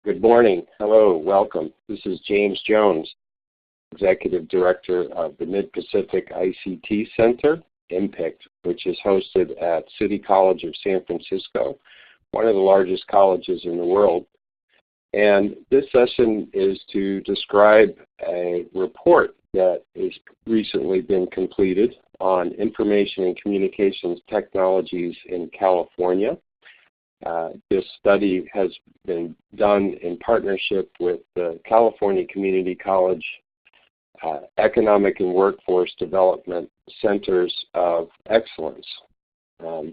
Good morning. Hello, welcome. This is James Jones, Executive Director of the Mid-Pacific ICT Center, MPICT, which is hosted at City College of San Francisco, one of the largest colleges in the world. And this session is to describe a report that has recently been completed on information and communications technologies in California. This study has been done in partnership with the California Community College Economic and Workforce Development Centers of Excellence.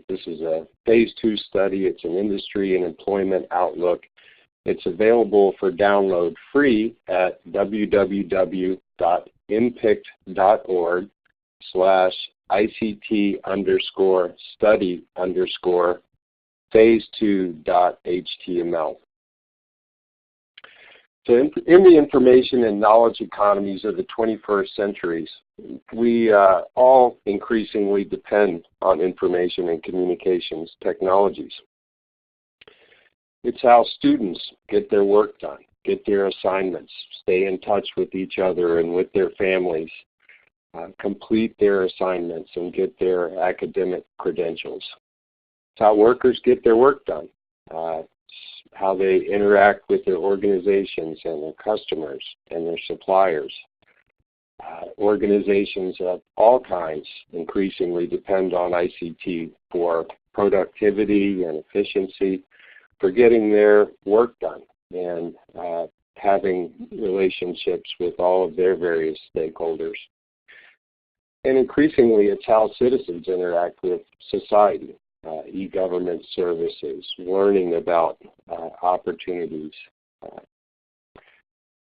This is a phase 2 study. It's an industry and employment outlook. It's available for download free at www.impict.org/ICT_study_phase2.html. So in the information and knowledge economies of the 21st centuries, we all increasingly depend on information and communications technologies. It's how students get their work done, get their assignments, stay in touch with each other and with their families, complete their assignments and get their academic credentials. It's how workers get their work done, how they interact with their organizations and their customers and their suppliers. Organizations of all kinds increasingly depend on ICT for productivity and efficiency, for getting their work done and having relationships with all of their various stakeholders. And increasingly, it's how citizens interact with society, e-government services, learning about opportunities.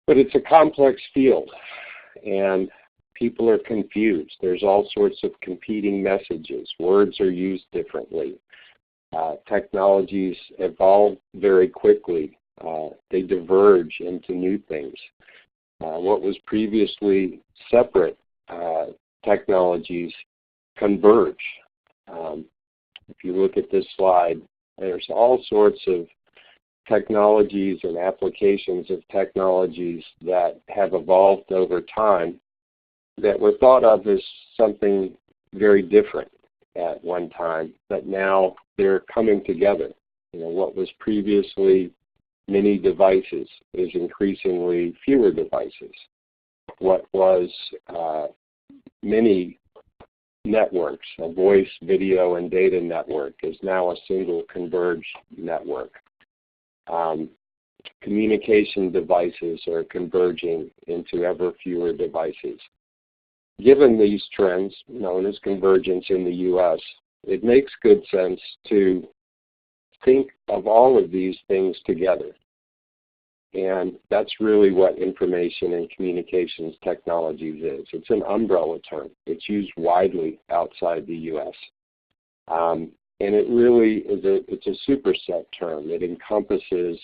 But it's a complex field, and people are confused. There's all sorts of competing messages. Words are used differently. Technologies evolve very quickly. They diverge into new things. What was previously separate technologies converge. If you look at this slide, there's all sorts of technologies and applications of technologies that have evolved over time that were thought of as something very different at one time, but now they're coming together. What was previously many devices is increasingly fewer devices. What was many networks, a voice, video, and data network, is now a single converged network. Communication devices are converging into ever fewer devices. Given these trends, known as convergence in the U.S., it makes good sense to think of all of these things together. And that's really what information and communications technologies is. It's an umbrella term. It's used widely outside the U.S. And it really is it's a superset term. It encompasses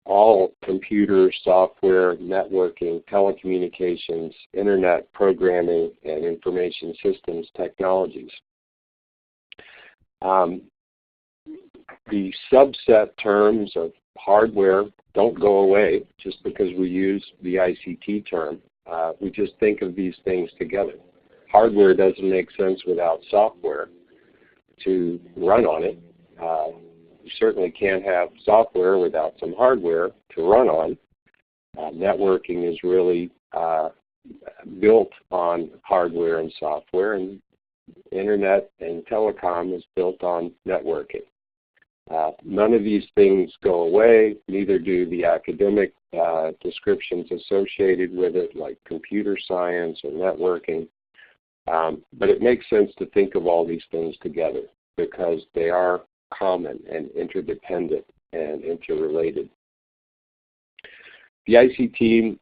all computer, software, networking, telecommunications, internet programming, and information systems technologies. The subset terms of hardware don't go away just because we use the ICT term. We just think of these things together. Hardware doesn't make sense without software to run on it. You certainly can't have software without some hardware to run on. Networking is really built on hardware and software, and internet and telecom is built on networking. None of these things go away, neither do the academic descriptions associated with it, like computer science or networking. But it makes sense to think of all these things together because they are common and interdependent and interrelated. The ICT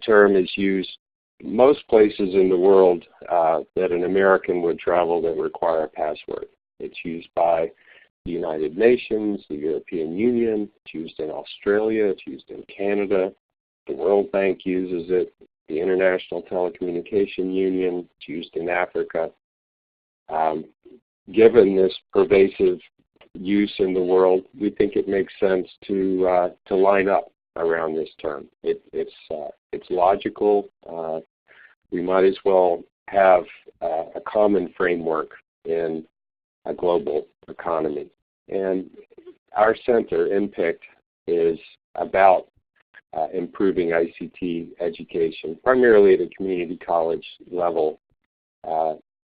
term is used most places in the world that an American would travel that require a password. It's used by the United Nations, the European Union, it's used in Australia, it's used in Canada, the World Bank uses it, the International Telecommunication Union, it's used in Africa. Given this pervasive use in the world, we think it makes sense to line up around this term. It's logical. We might as well have a common framework in a global economy. And our center, MPICT, is about improving ICT education, primarily at a community college level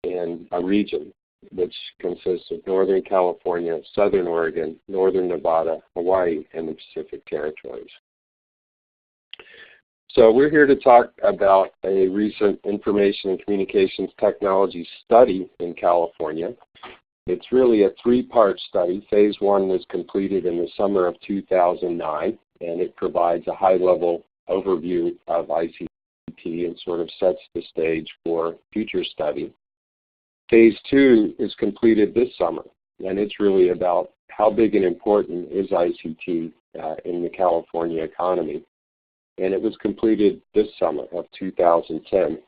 in a region which consists of Northern California, Southern Oregon, Northern Nevada, Hawaii, and the Pacific Territories. So we're here to talk about a recent information and communications technology study in California. It's really a three-part study. Phase one was completed in the summer of 2009, and it provides a high-level overview of ICT and sort of sets the stage for future study. Phase two is completed this summer, and it's really about how big and important is ICT in the California economy. And it was completed this summer of 2010.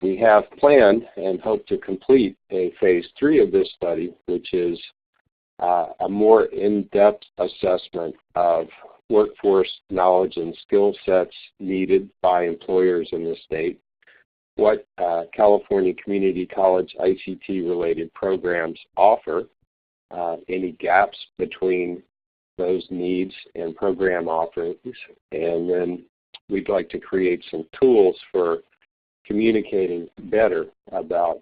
We have planned and hope to complete a phase three of this study, which is a more in-depth assessment of workforce knowledge and skill sets needed by employers in the state, what California Community College ICT-related programs offer, any gaps between those needs and program offerings, and then we'd like to create some tools for communicating better about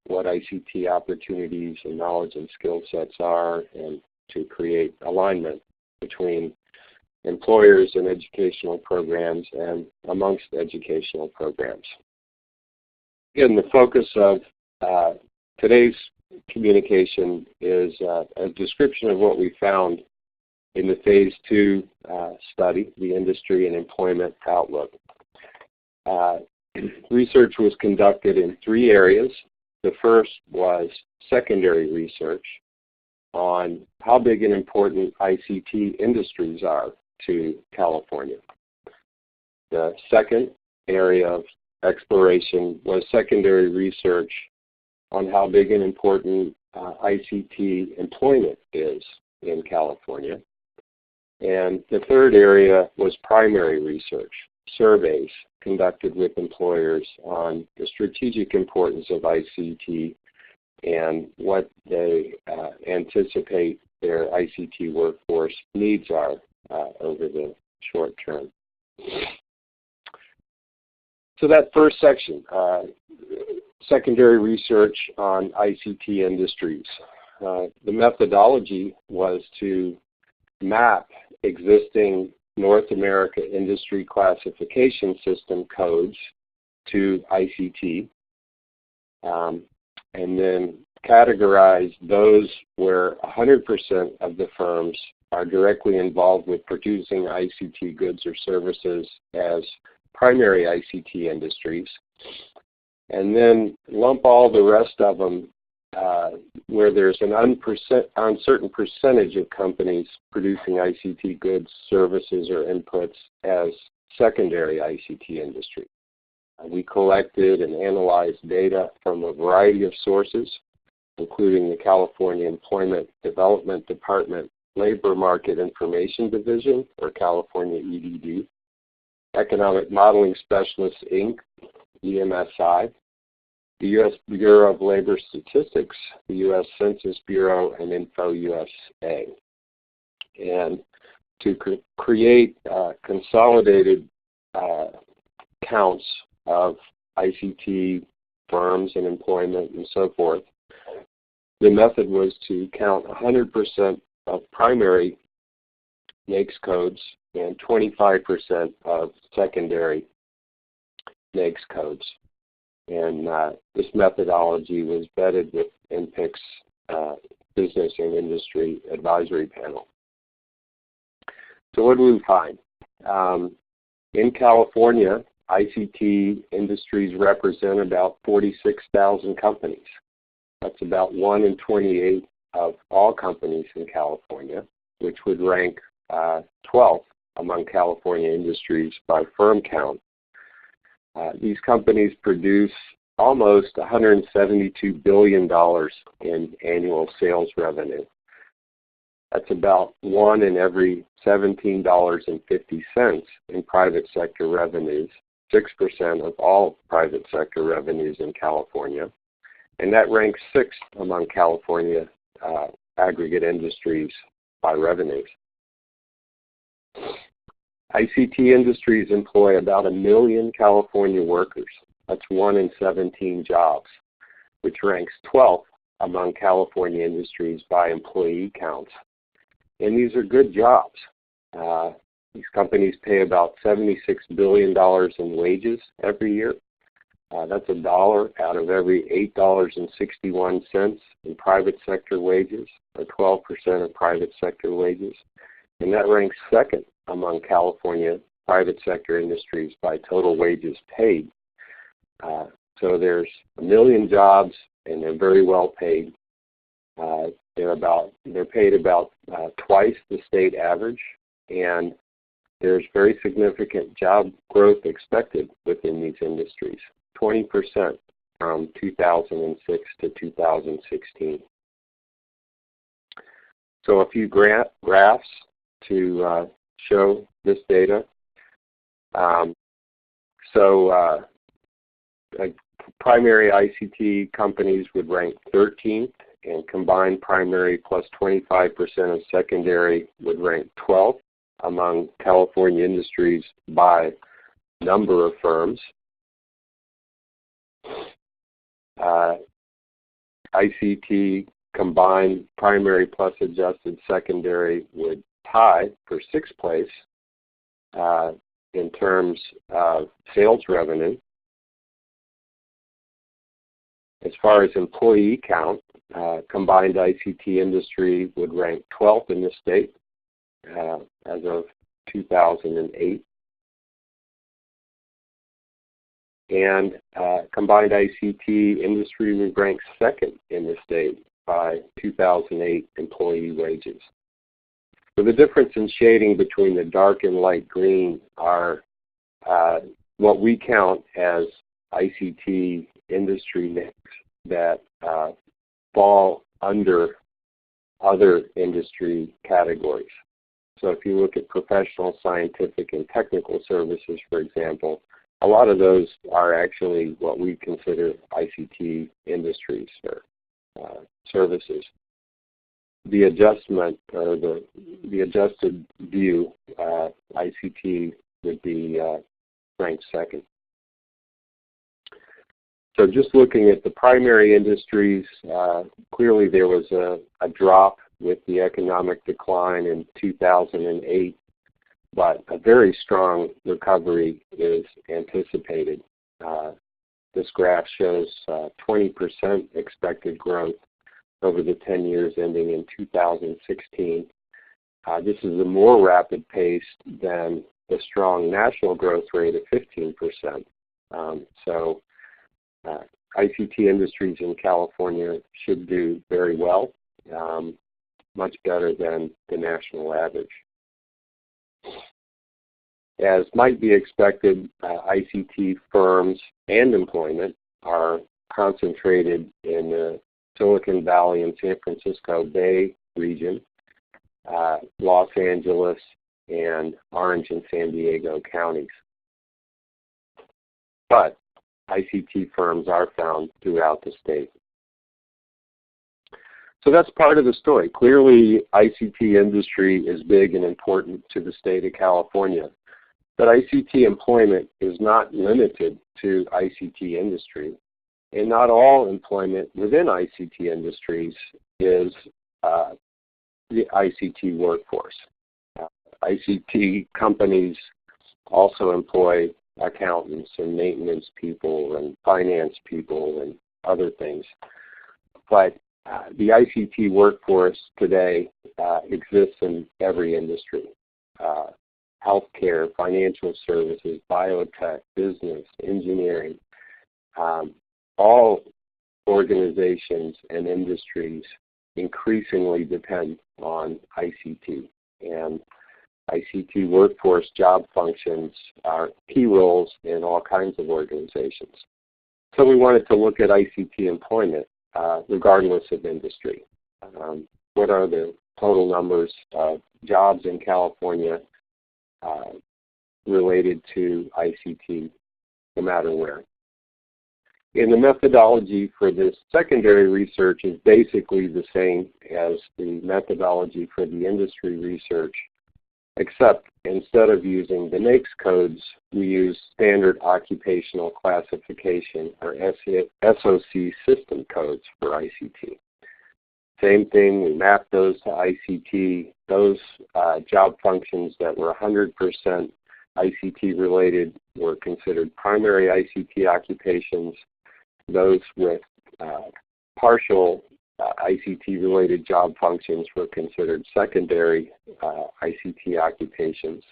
what ICT opportunities and knowledge and skill sets are, and to create alignment between employers and educational programs and amongst educational programs. Again, the focus of today's communication is a description of what we found in the phase two study, the industry and employment outlook. Research was conducted in three areas. The first was secondary research on how big and important ICT industries are to California. The second area of exploration was secondary research on how big and important ICT employment is in California. And the third area was primary research, surveys conducted with employers on the strategic importance of ICT and what they anticipate their ICT workforce needs are over the short term. So that first section, secondary research on ICT industries. The methodology was to map existing North America industry classification system codes to ICT, and then categorize those where 100% of the firms are directly involved with producing ICT goods or services as primary ICT industries, and then lump all the rest of them where there's an uncertain percentage of companies producing ICT goods, services, or inputs as secondary ICT industry. We collected and analyzed data from a variety of sources, including the California Employment Development Department Labor Market Information Division, or California EDD, Economic Modeling Specialists, Inc., EMSI, the U.S. Bureau of Labor Statistics, the U.S. Census Bureau, and InfoUSA. And to create consolidated counts of ICT firms and employment and so forth, the method was to count 100% of primary NAICS codes and 25% of secondary NAICS codes. And this methodology was vetted with MPICT's Business and Industry Advisory Panel. So what do we find? In California, ICT industries represent about 46,000 companies. That's about 1 in 28 of all companies in California, which would rank 12th among California industries by firm count. These companies produce almost $172 billion in annual sales revenue. That's about 1 in every $17.50 in private sector revenues, 6% of all private sector revenues in California. And that ranks 6th among California aggregate industries by revenues. ICT industries employ about 1 million California workers. That's 1 in 17 jobs, which ranks 12th among California industries by employee counts. And these are good jobs. These companies pay about $76 billion in wages every year. That's $1 out of every $8.61 in private sector wages, or 12% of private sector wages. And that ranks 2nd among California private sector industries by total wages paid. So there's 1 million jobs, and they're very well paid. They're paid about twice the state average, and there's very significant job growth expected within these industries, 20% from 2006 to 2016. So a few graphs to show this data. Primary ICT companies would rank 13th, and combined primary plus 25% of secondary would rank 12th among California industries by number of firms. ICT combined primary plus adjusted secondary would tie for 6th place in terms of sales revenue. As far as employee count, combined ICT industry would rank 12th in the state as of 2008. And combined ICT industry would rank 2nd in the state by 2008 employee wages. So the difference in shading between the dark and light green are what we count as ICT industry mix that fall under other industry categories. So if you look at professional, scientific, and technical services, for example, a lot of those are actually what we consider ICT industries or services. The adjustment or the adjusted view, ICT would be ranked 2nd. So just looking at the primary industries, clearly there was a drop with the economic decline in 2008, but a very strong recovery is anticipated. This graph shows 20% expected growth over the 10 years ending in 2016. This is a more rapid pace than the strong national growth rate of 15%. ICT industries in California should do very well, much better than the national average. As might be expected, ICT firms and employment are concentrated in the Silicon Valley and San Francisco Bay region, Los Angeles, and Orange and San Diego counties. But ICT firms are found throughout the state. So that's part of the story. Clearly, ICT industry is big and important to the state of California. But ICT employment is not limited to ICT industry. And not all employment within ICT industries is the ICT workforce. ICT companies also employ accountants and maintenance people and finance people and other things. But the ICT workforce today exists in every industry. Healthcare, financial services, biotech, business, engineering. All organizations and industries increasingly depend on ICT. And ICT workforce job functions are key roles in all kinds of organizations. So we wanted to look at ICT employment regardless of industry. What are the total numbers of jobs in California related to ICT, no matter where. And the methodology for this secondary research is basically the same as the methodology for the industry research, except instead of using the NAICS codes, we use Standard Occupational Classification, or SOC system codes for ICT. Same thing, we map those to ICT. Those job functions that were 100% ICT related were considered primary ICT occupations. Those with partial ICT related job functions were considered secondary ICT occupations.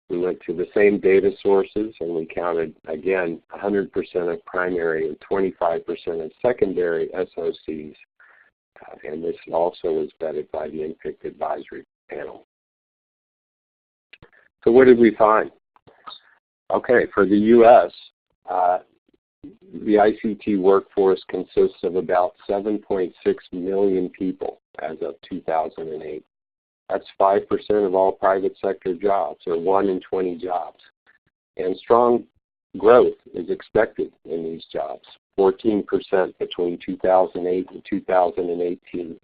We went to the same data sources and we counted, again, 100% of primary and 25% of secondary SOCs. And this also was vetted by the MPICT advisory panel. So what did we find? Okay, for the U.S., the ICT workforce consists of about 7.6 million people as of 2008. That's 5% of all private sector jobs, or 1 in 20 jobs. And strong growth is expected in these jobs, 14% between 2008 and 2018.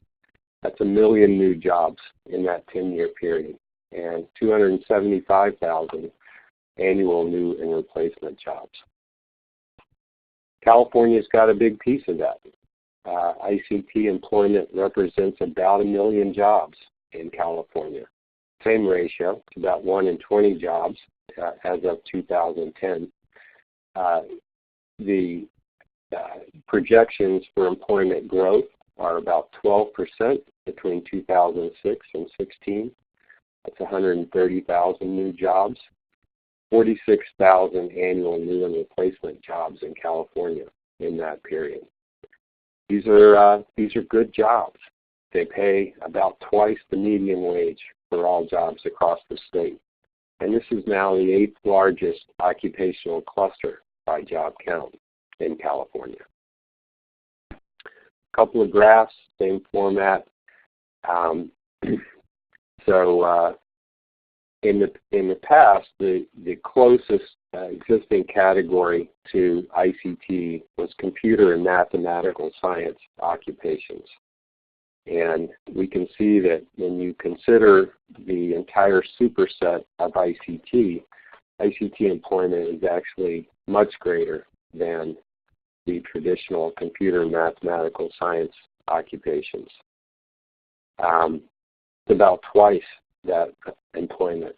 That's 1 million new jobs in that 10-year period, and 275,000 annual new and replacement jobs. California's got a big piece of that. ICT employment represents about 1 million jobs in California. Same ratio, it's about 1 in 20 jobs as of 2010. The projections for employment growth are about 12% between 2006 and 16. That's 130,000 new jobs. 46,000 annual new and replacement jobs in California in that period. These are good jobs. They pay about twice the median wage for all jobs across the state. And this is now the 8th largest occupational cluster by job count in California. A couple of graphs, same format. In the past, the closest existing category to ICT was computer and mathematical science occupations. And we can see that when you consider the entire superset of ICT, ICT employment is actually much greater than the traditional computer and mathematical science occupations. It's about twice that employment.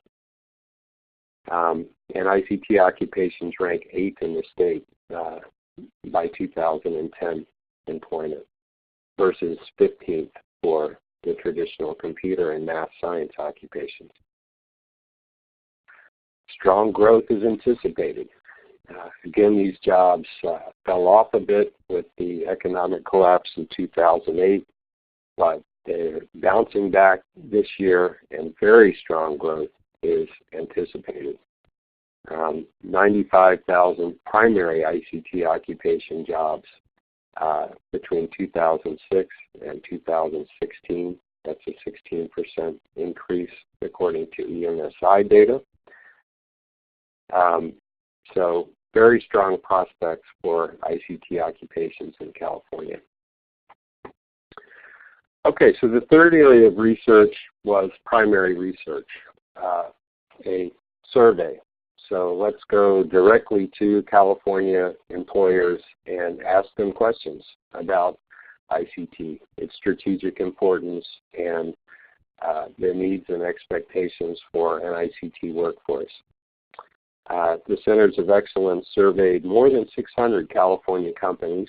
And ICT occupations rank 8th in the state by 2010 employment versus 15th for the traditional computer and math science occupations. Strong growth is anticipated. Again, these jobs fell off a bit with the economic collapse in 2008, but they're bouncing back this year, and very strong growth is anticipated. 95,000 primary ICT occupation jobs between 2006 and 2016. That's a 16% increase according to EMSI data. So very strong prospects for ICT occupations in California. Okay, so the third area of research was primary research, a survey. So let's go directly to California employers and ask them questions about ICT, its strategic importance, and their needs and expectations for an ICT workforce. The Centers of Excellence surveyed more than 600 California companies.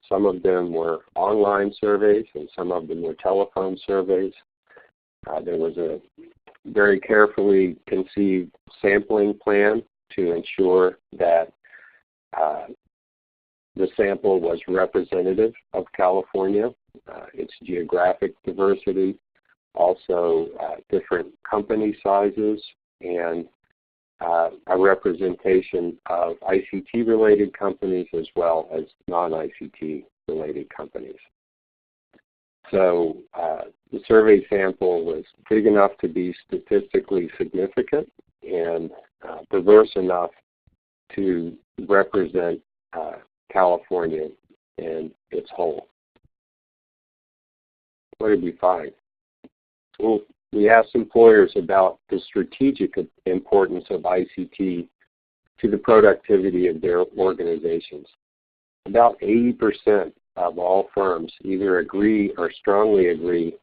Some of them were online surveys and some of them were telephone surveys. There was a very carefully conceived sampling plan to ensure that the sample was representative of California, its geographic diversity, also different company sizes, and a representation of ICT-related companies as well as non-ICT-related companies. So The survey sample was big enough to be statistically significant and diverse enough to represent California in its whole. What did we find? Well, we asked employers about the strategic importance of ICT to the productivity of their organizations. About 80% of all firms either agree or strongly agree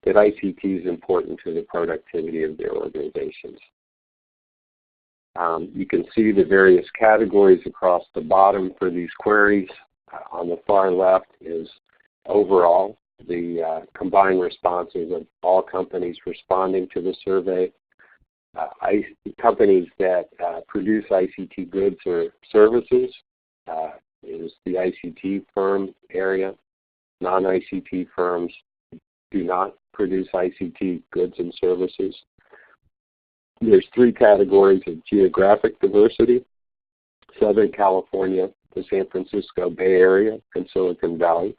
that ICT is important to the productivity of their organizations. You can see the various categories across the bottom for these queries. On the far left is overall the combined responses of all companies responding to the survey. Companies that produce ICT goods or services is the ICT firm area. Non-ICT firms do not produce ICT goods and services. There's three categories of geographic diversity: Southern California, the San Francisco Bay Area, and Silicon Valley,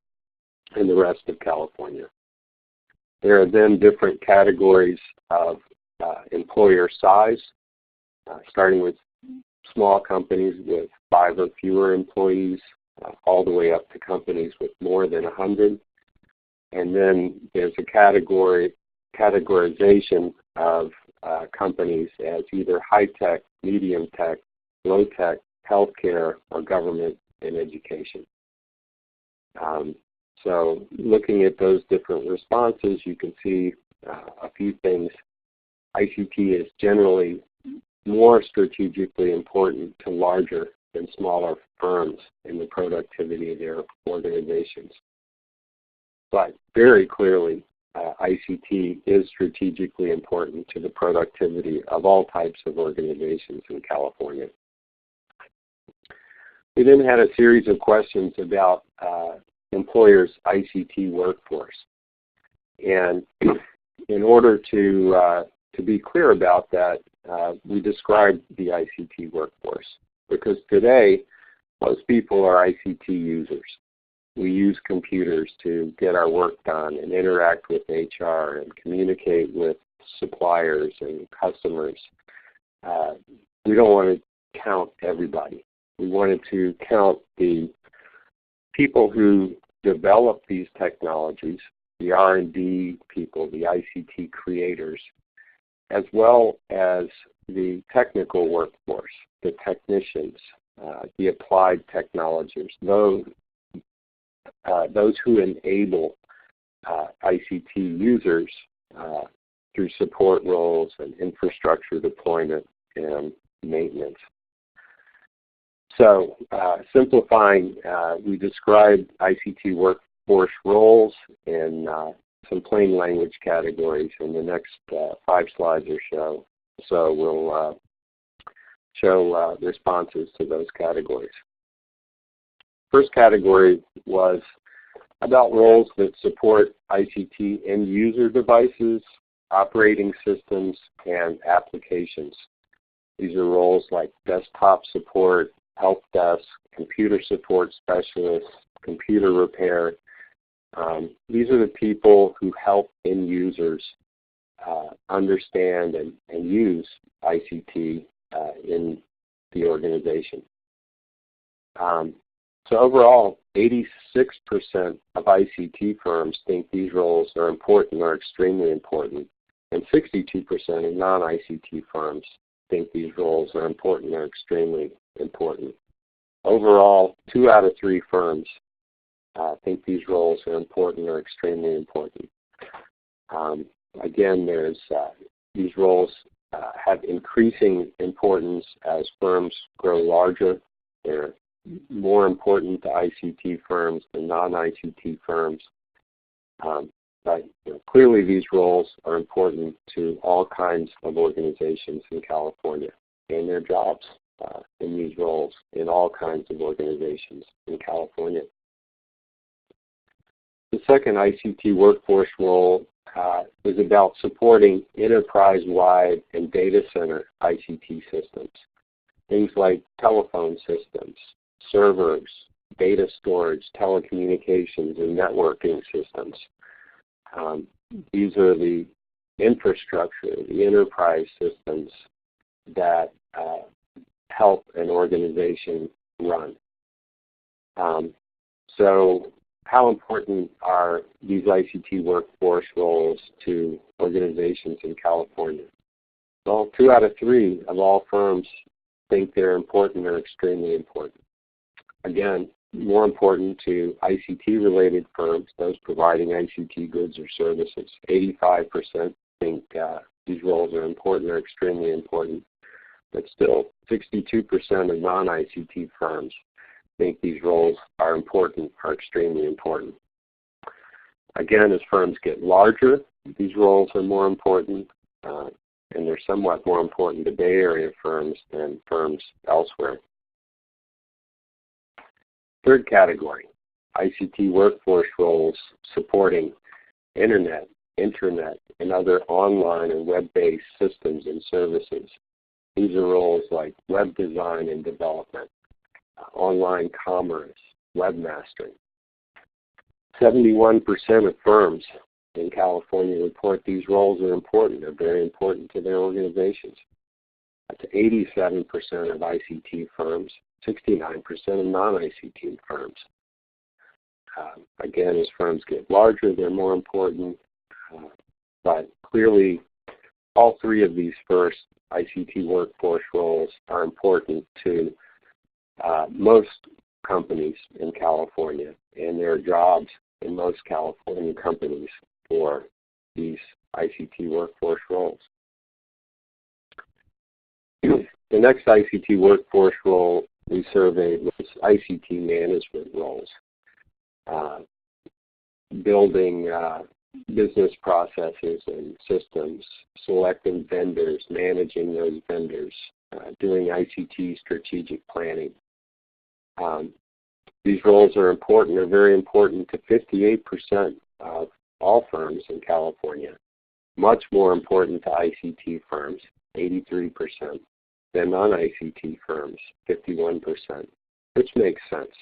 and the rest of California. There are then different categories of employer size, starting with small companies with 5 or fewer employees, all the way up to companies with more than 100. And then there's a categorization of companies as either high-tech, medium-tech, low-tech, healthcare, or government and education. So looking at those different responses, you can see a few things. ICT is generally more strategically important to larger than smaller firms in the productivity of their organizations. But very clearly, ICT is strategically important to the productivity of all types of organizations in California. We then had a series of questions about employers' ICT workforce. And in order to be clear about that, we described the ICT workforce, because today most people are ICT users. We use computers to get our work done and interact with HR and communicate with suppliers and customers. We don't want to count everybody. We wanted to count the people who develop these technologies, the R&D people, the ICT creators, as well as the technical workforce, the technicians, the applied technologists, those who enable ICT users through support roles and infrastructure deployment and maintenance. So simplifying, we described ICT workforce roles in some plain language categories, and the next 5 slides or so we'll show responses to those categories. First category was about roles that support ICT end user devices, operating systems, and applications. These are roles like desktop support, help desk, computer support specialists, computer repair. These are the people who help end users understand and use ICT in the organization. So overall, 86% of ICT firms think these roles are important or extremely important, and 62% of non-ICT firms think these roles are important or extremely important. Overall, 2 out of 3 firms think these roles are important or extremely important. Again, these roles have increasing importance as firms grow larger. They're more important to ICT firms than non-ICT firms. But clearly these roles are important to all kinds of organizations in California, and their jobs in these roles in all kinds of organizations in California. The second ICT workforce role is about supporting enterprise-wide and data center ICT systems. Things like telephone systems, servers, data storage, telecommunications, and networking systems. These are the infrastructure, the enterprise systems that help an organization run. So how important are these ICT workforce roles to organizations in California? Well, 2 out of 3 of all firms think they're important or extremely important. Again, more important to ICT-related firms, those providing ICT goods or services. 85% think these roles are important or extremely important. But still, 62% of non-ICT firms think these roles are important or extremely important. Again, as firms get larger, these roles are more important, and they're somewhat more important to Bay Area firms than firms elsewhere. Third category, ICT workforce roles supporting internet, and other online and web-based systems and services. These are roles like web design and development, online commerce, webmastering. 71% of firms in California report these roles are important. They're very important to their organizations. That's 87% of ICT firms, 69% of non-ICT firms. Again, as firms get larger, they're more important, but clearly all 3 of these first ICT workforce roles are important to most companies in California, and there are jobs in most California companies for these ICT workforce roles. The next ICT workforce role we surveyed was ICT management roles, building business processes and systems, selecting vendors, managing those vendors, doing ICT strategic planning. These roles are important. They're very important to 58% of all firms in California, much more important to ICT firms, 83%, than non-ICT firms, 51%, which makes sense.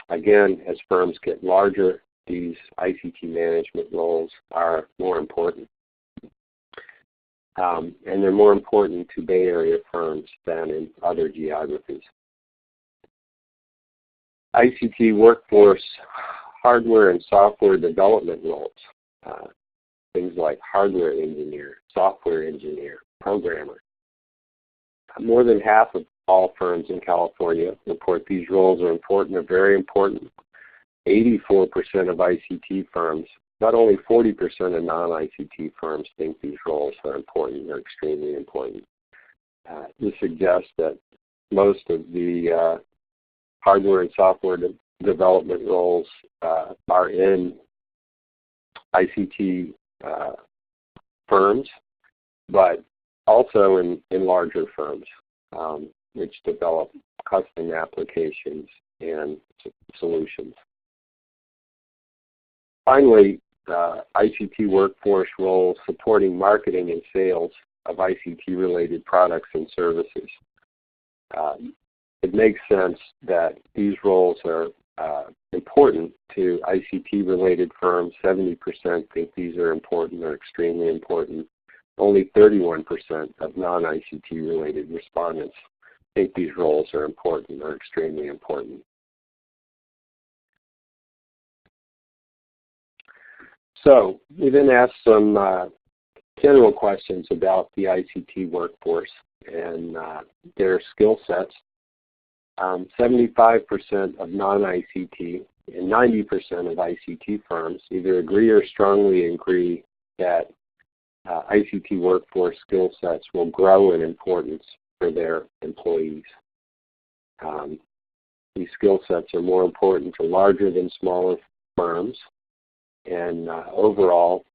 Again, as firms get larger, these ICT management roles are more important. And they're more important to Bay Area firms than in other geographies. ICT workforce hardware and software development roles, things like hardware engineer, software engineer, programmer. More than half of all firms in California report these roles are important or very important. 84% of ICT firms, not only 40% of non-ICT firms think these roles are important or extremely important. This suggests that most of the hardware and software development roles are in ICT firms, but also in larger firms, which develop custom applications and solutions. Finally, ICT workforce roles supporting marketing and sales of ICT-related products and services. It makes sense that these roles are important to ICT-related firms. 70% think these are important or extremely important. Only 31% of non-ICT-related respondents think these roles are important or extremely important. So we then asked some general questions about the ICT workforce and their skill sets. 75% of non-ICT and 90% of ICT firms either agree or strongly agree that ICT workforce skill sets will grow in importance for their employees. These skill sets are more important to larger than smaller firms, and overall,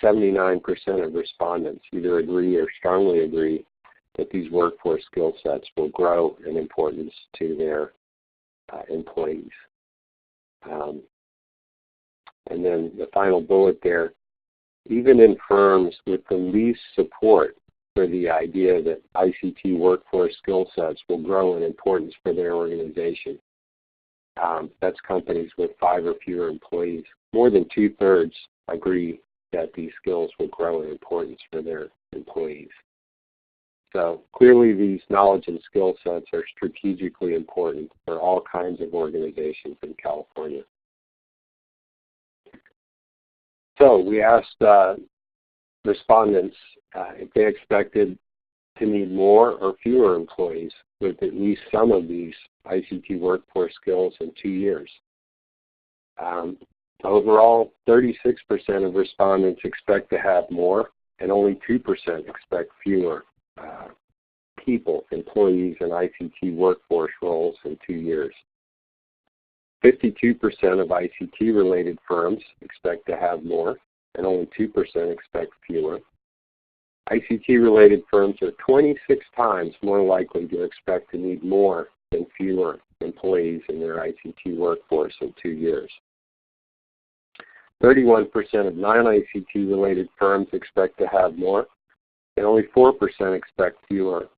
79% of respondents either agree or strongly agree that these workforce skill sets will grow in importance to their employees. And then the final bullet there, even in firms with the least support for the idea that ICT workforce skill sets will grow in importance for their organization, that's companies with 5 or fewer employees. more than 2/3 agree that these skills will grow in importance for their employees. So clearly these knowledge and skill sets are strategically important for all kinds of organizations in California. So we asked respondents if they expected to need more or fewer employees with at least some of these ICT workforce skills in 2 years. Overall, 36% of respondents expect to have more, and only 2% expect fewer people, employees in ICT workforce roles in 2 years. 52% of ICT-related firms expect to have more, and only 2% expect fewer. ICT-related firms are 26 times more likely to expect to need more than fewer employees in their ICT workforce in 2 years. 31% of non-ICT-related firms expect to have more, and only 4% expect fewer.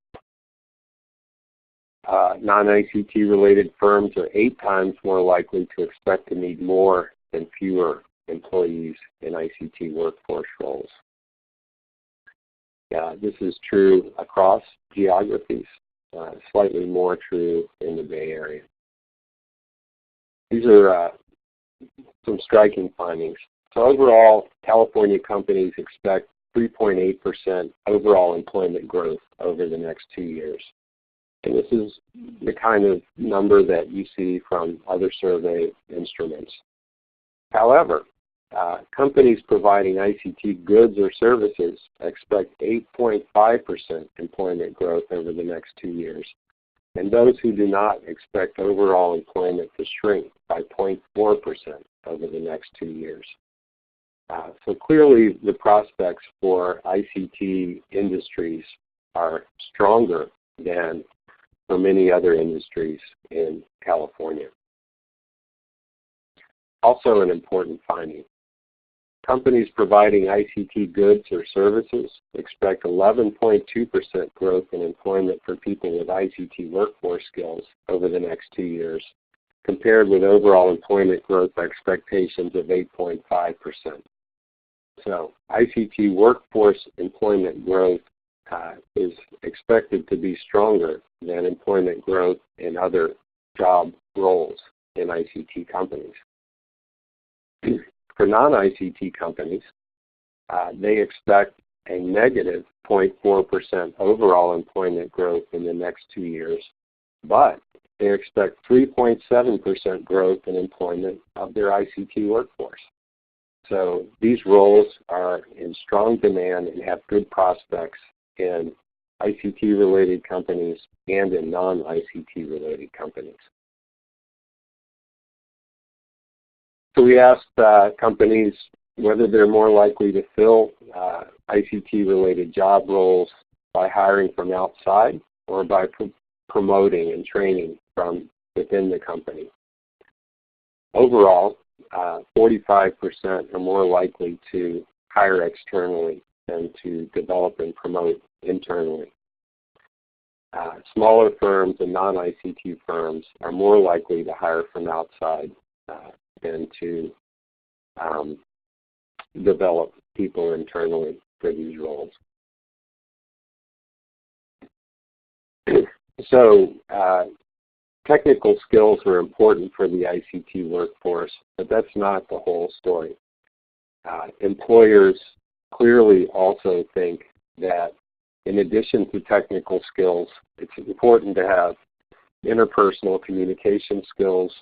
Non-ICT-related firms are 8 times more likely to expect to need more than fewer employees in ICT workforce roles. This is true across geographies, slightly more true in the Bay Area. These are some striking findings. So overall, California companies expect 3.8% overall employment growth over the next 2 years. And this is the kind of number that you see from other survey instruments. However, companies providing ICT goods or services expect 8.5% employment growth over the next 2 years. And those who do not expect overall employment to shrink by 0.4% over the next 2 years. So clearly the prospects for ICT industries are stronger than for many other industries in California. Also an important finding. Companies providing ICT goods or services expect 11.2% growth in employment for people with ICT workforce skills over the next 2 years, compared with overall employment growth expectations of 8.5%. So ICT workforce employment growth is expected to be stronger than employment growth in other job roles in ICT companies. For non-ICT companies, they expect a negative 0.4% overall employment growth in the next 2 years, but they expect 3.7% growth in employment of their ICT workforce. So these roles are in strong demand and have good prospects in ICT-related companies and in non-ICT-related companies. So we asked companies whether they're more likely to fill ICT-related job roles by hiring from outside or by promoting and training from within the company. Overall, 45% are more likely to hire externally than to develop and promote internally. Smaller firms and non-ICT firms are more likely to hire from outside than to develop people internally for these roles. So technical skills are important for the ICT workforce, but that's not the whole story. Employers clearly also think that in addition to technical skills, it's important to have interpersonal communication skills,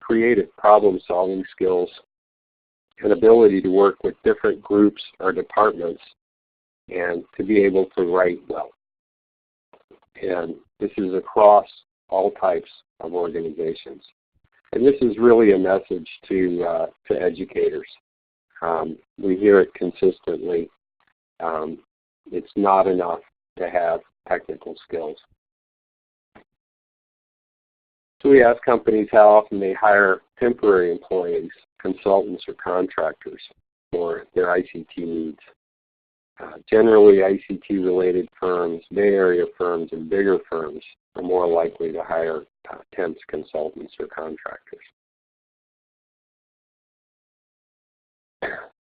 creative problem-solving skills, and ability to work with different groups or departments, and to be able to write well. And this is across all types of organizations. And this is really a message to educators. We hear it consistently. It's not enough to have technical skills. So we ask companies how often they hire temporary employees, consultants, or contractors for their ICT needs. Generally, ICT-related firms, Bay Area firms, and bigger firms are more likely to hire temps, consultants, or contractors.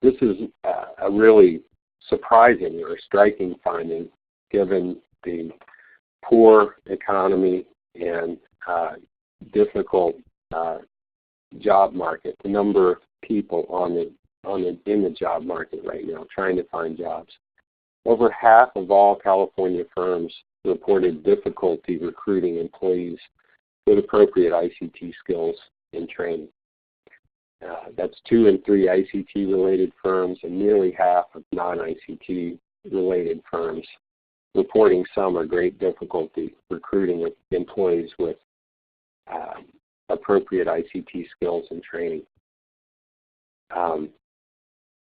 This is a really surprising or striking finding given the poor economy and difficult job market, the number of people in the job market right now trying to find jobs. Over half of all California firms reported difficulty recruiting employees with appropriate ICT skills and training. That's 2 in 3 ICT-related firms and nearly half of non-ICT-related firms reporting some or great difficulty recruiting employees with appropriate ICT skills and training.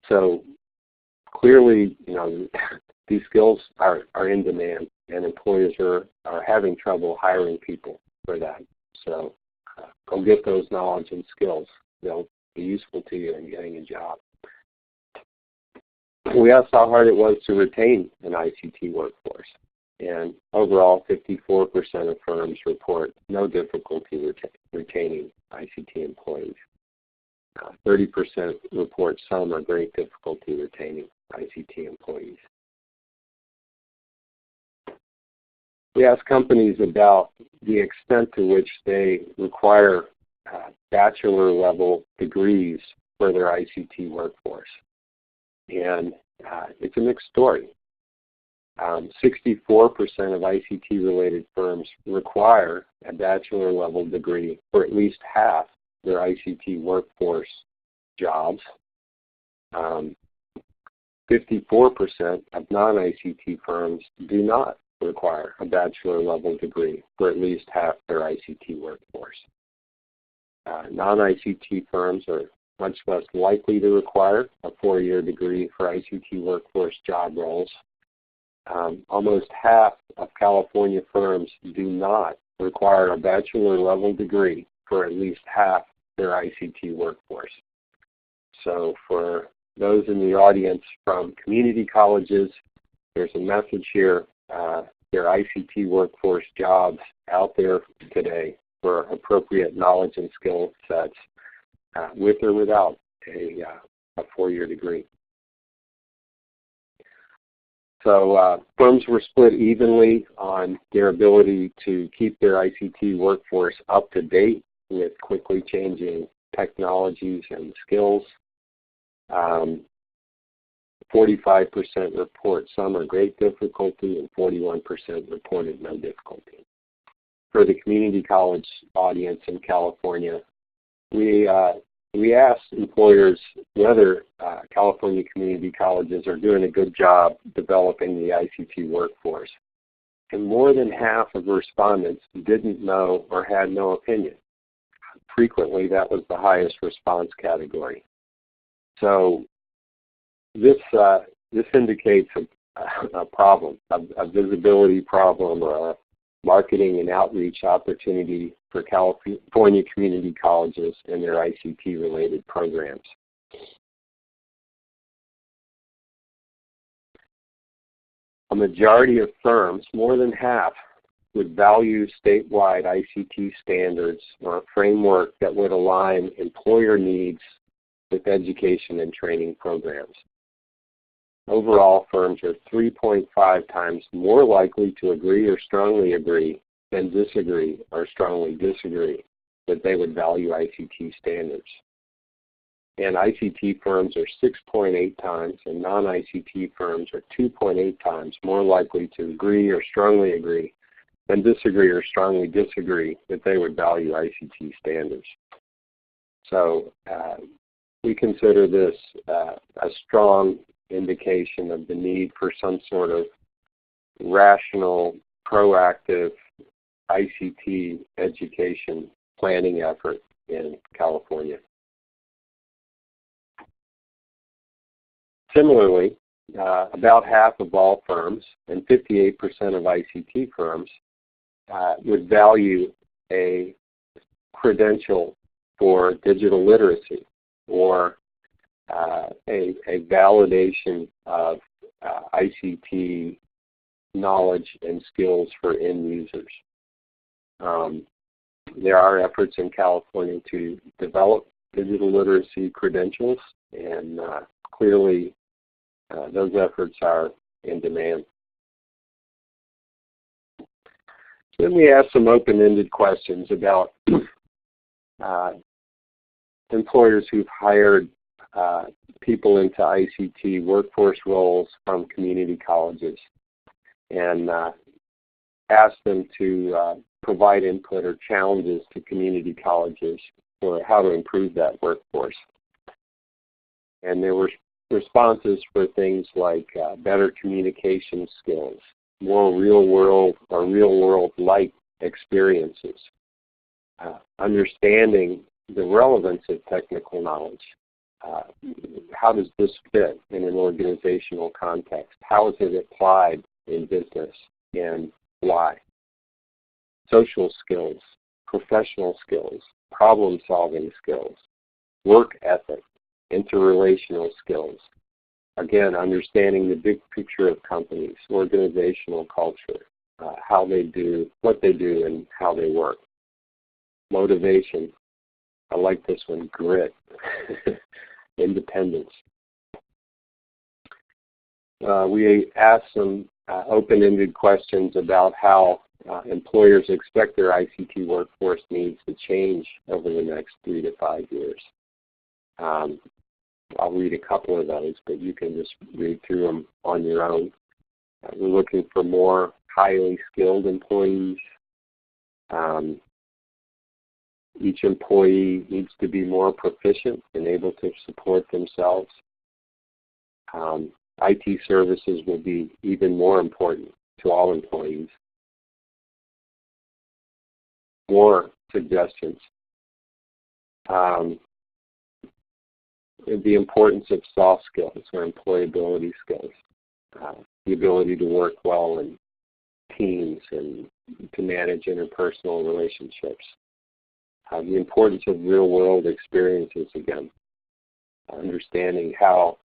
So clearly, these skills are in demand, and employers are having trouble hiring people for that. So go get those knowledge and skills. They'll be useful to you in getting a job. We asked how hard it was to retain an ICT workforce. And overall, 54% of firms report no difficulty retaining ICT employees. 30% report some or great difficulty retaining ICT employees. We asked companies about the extent to which they require bachelor-level degrees for their ICT workforce. And it's a mixed story. 64% of ICT-related firms require a bachelor-level degree for at least half their ICT workforce jobs. 54% of non-ICT firms do not require a bachelor-level degree for at least half their ICT workforce. Non-ICT firms are much less likely to require a 4-year degree for ICT workforce job roles. Almost half of California firms do not require a bachelor-level degree for at least half their ICT workforce. So for those in the audience from community colleges, there's a message here. There are ICT workforce jobs out there today for appropriate knowledge and skill sets with or without a 4-year degree. So firms were split evenly on their ability to keep their ICT workforce up to date with quickly changing technologies and skills. 45% report some or great difficulty, and 41% reported no difficulty. For the community college audience in California, we asked employers whether California community colleges are doing a good job developing the ICT workforce. And more than half of respondents didn't know or had no opinion. Frequently, that was the highest response category. So this indicates a problem, a visibility problem, or a marketing and outreach opportunity for California community colleges and their ICT-related programs. A majority of firms, more than half, would value statewide ICT standards or a framework that would align employer needs with education and training programs. Overall, firms are 3.5 times more likely to agree or strongly agree than disagree or strongly disagree that they would value ICT standards. And ICT firms are 6.8 times and non-ICT firms are 2.8 times more likely to agree or strongly agree than disagree or strongly disagree that they would value ICT standards. So we consider this a strong indication of the need for some sort of rational, proactive ICT education planning effort in California. Similarly, about half of all firms and 58% of ICT firms would value a credential for digital literacy or a validation of ICT knowledge and skills for end users. There are efforts in California to develop digital literacy credentials, and clearly those efforts are in demand. Then we asked some open-ended questions about employers who've hired people into ICT workforce roles from community colleges, and asked them to provide input or challenges to community colleges for how to improve that workforce. And there were responses for things like better communication skills, more real-world or real-world-like experiences, understanding the relevance of technical knowledge. How does this fit in an organizational context? How is it applied in business, and why? Social skills, professional skills, problem-solving skills, work ethic, interrelational skills. Again, understanding the big picture of companies, organizational culture, how they do, what they do, and how they work. Motivation. I like this one, grit. Independence. We asked some open-ended questions about how employers expect their ICT workforce needs to change over the next 3 to 5 years. I'll read a couple of those, but you can just read through them on your own. We're looking for more highly skilled employees. Each employee needs to be more proficient and able to support themselves. IT services will be even more important to all employees. More suggestions. The importance of soft skills or employability skills. The ability to work well in teams and to manage interpersonal relationships. The importance of real-world experiences again. Understanding how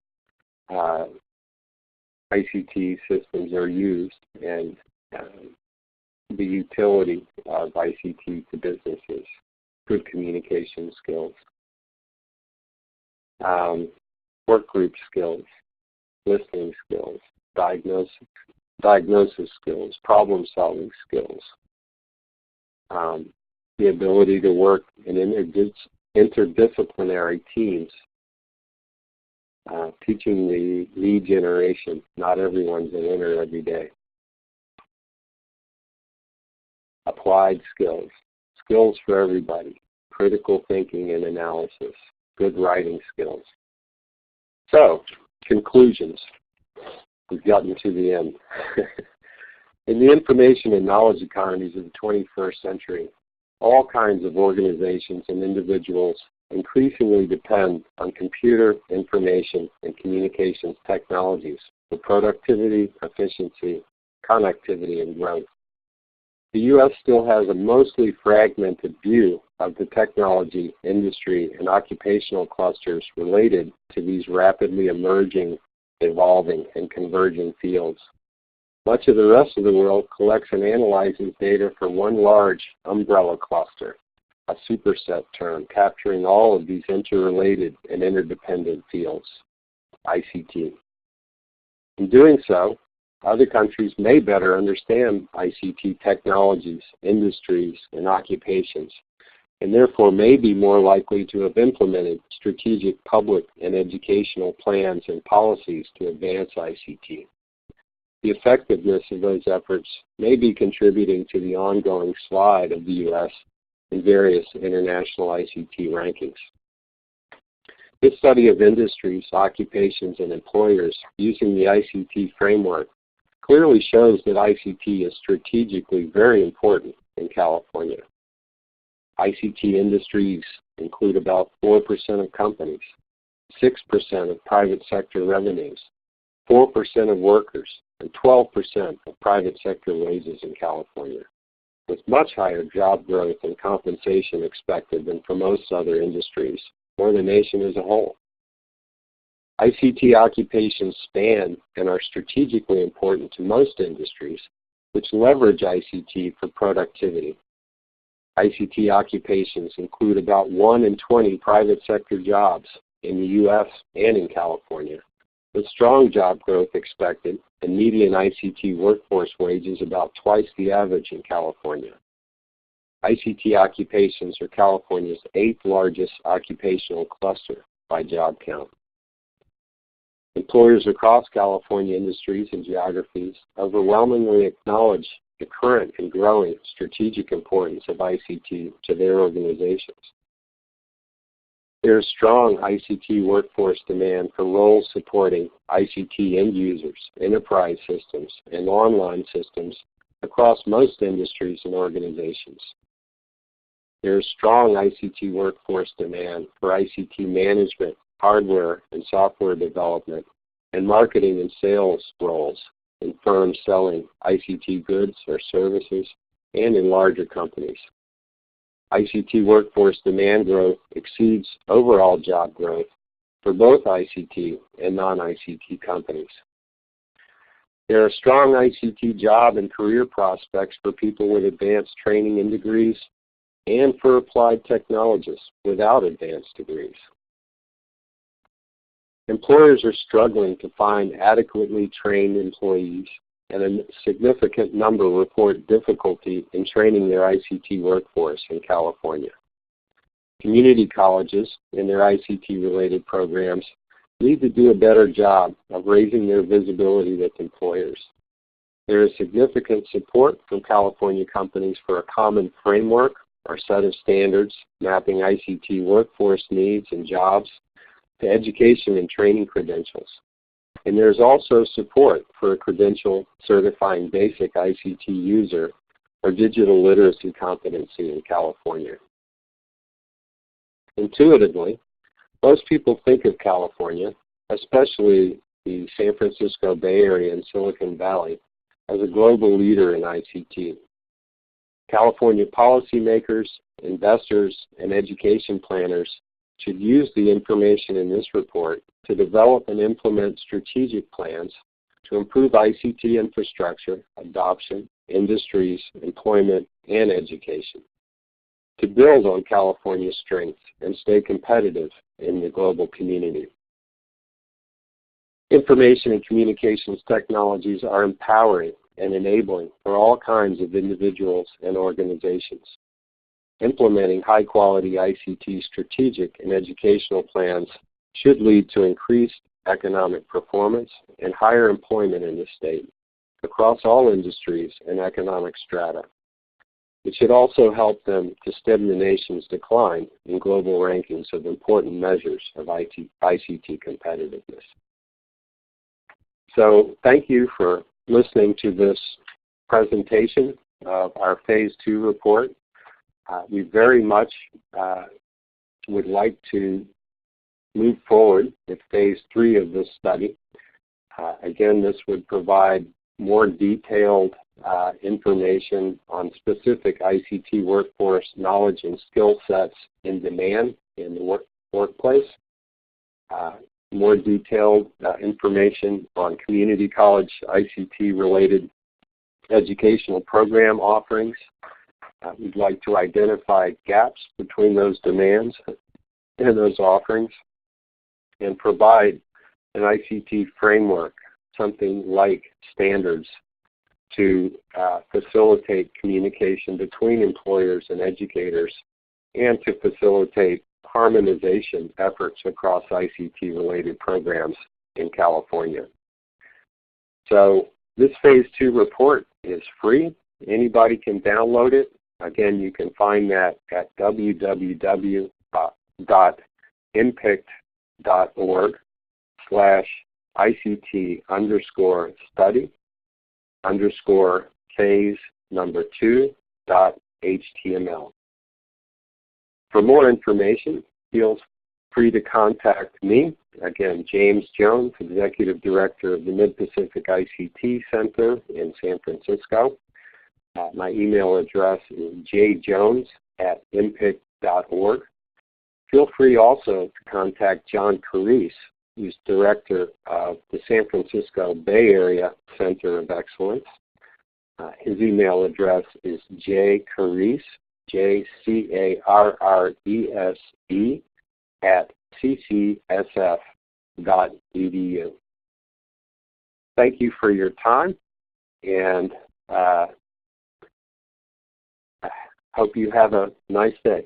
ICT systems are used and the utility of ICT to businesses. Good communication skills. Work group skills, listening skills, diagnosis skills, problem-solving skills. The ability to work in interdisciplinary teams, teaching the lead generation. Not everyone's a winner every day. Applied skills, skills for everybody, critical thinking and analysis, good writing skills. So, conclusions. We've gotten to the end. In the information and knowledge economies of the 21st century, all kinds of organizations and individuals increasingly depend on computer, information, and communications technologies for productivity, efficiency, connectivity, and growth. The U.S. still has a mostly fragmented view of the technology, industry, and occupational clusters related to these rapidly emerging, evolving, and converging fields. Much of the rest of the world collects and analyzes data for one large umbrella cluster, a superset term capturing all of these interrelated and interdependent fields, ICT. In doing so, other countries may better understand ICT technologies, industries, and occupations, and therefore may be more likely to have implemented strategic public and educational plans and policies to advance ICT. The effectiveness of those efforts may be contributing to the ongoing slide of the U.S. in various international ICT rankings. This study of industries, occupations, and employers using the ICT framework clearly shows that ICT is strategically very important in California. ICT industries include about 4% of companies, 6% of private sector revenues, 4% of workers, and 12% of private sector wages in California, with much higher job growth and compensation expected than for most other industries or the nation as a whole. ICT occupations span and are strategically important to most industries, which leverage ICT for productivity. ICT occupations include about 1 in 20 private sector jobs in the U.S. and in California, with strong job growth expected and median ICT workforce wages about twice the average in California. ICT occupations are California's 8th largest occupational cluster by job count. Employers across California industries and geographies overwhelmingly acknowledge the current and growing strategic importance of ICT to their organizations. There is strong ICT workforce demand for roles supporting ICT end users, enterprise systems, and online systems across most industries and organizations. There is strong ICT workforce demand for ICT management, hardware and software development, and marketing and sales roles in firms selling ICT goods or services and in larger companies. ICT workforce demand growth exceeds overall job growth for both ICT and non-ICT companies. There are strong ICT job and career prospects for people with advanced training and degrees and for applied technologists without advanced degrees. Employers are struggling to find adequately trained employees, and a significant number report difficulty in training their ICT workforce in California. Community colleges in their ICT-related programs need to do a better job of raising their visibility with employers. There is significant support from California companies for a common framework or set of standards mapping ICT workforce needs and jobs to education and training credentials. And there's also support for a credential certifying basic ICT user or digital literacy competency in California. Intuitively, most people think of California, especially the San Francisco Bay Area and Silicon Valley, as a global leader in ICT. California policymakers, investors, and education planners should use the information in this report to develop and implement strategic plans to improve ICT infrastructure, adoption, industries, employment, and education, to build on California's strengths and stay competitive in the global community. Information and communications technologies are empowering and enabling for all kinds of individuals and organizations. Implementing high-quality ICT strategic and educational plans should lead to increased economic performance and higher employment in the state across all industries and economic strata. It should also help them to stem the nation's decline in global rankings of important measures of ICT competitiveness. So thank you for listening to this presentation of our Phase 2 report. We very much would like to move forward with Phase 3 of this study. Again, this would provide more detailed information on specific ICT workforce knowledge and skill sets in demand in the workplace. More detailed information on community college ICT-related educational program offerings. We'd like to identify gaps between those demands and those offerings and provide an ICT framework, something like standards, to facilitate communication between employers and educators and to facilitate harmonization efforts across ICT-related programs in California. So this Phase 2 report is free. Anybody can download it. Again, you can find that at www.ICT_study_phase2.html. For more information, feel free to contact me. Again, James Jones, Executive Director of the Mid-Pacific ICT Center in San Francisco. My email address is jjones@mpict.org. Feel free also to contact John Carice, who's Director of the San Francisco Bay Area Center of Excellence. His email address is jcarice, JCARRESE, ccsf.edu. Thank you for your time, and hope you have a nice day.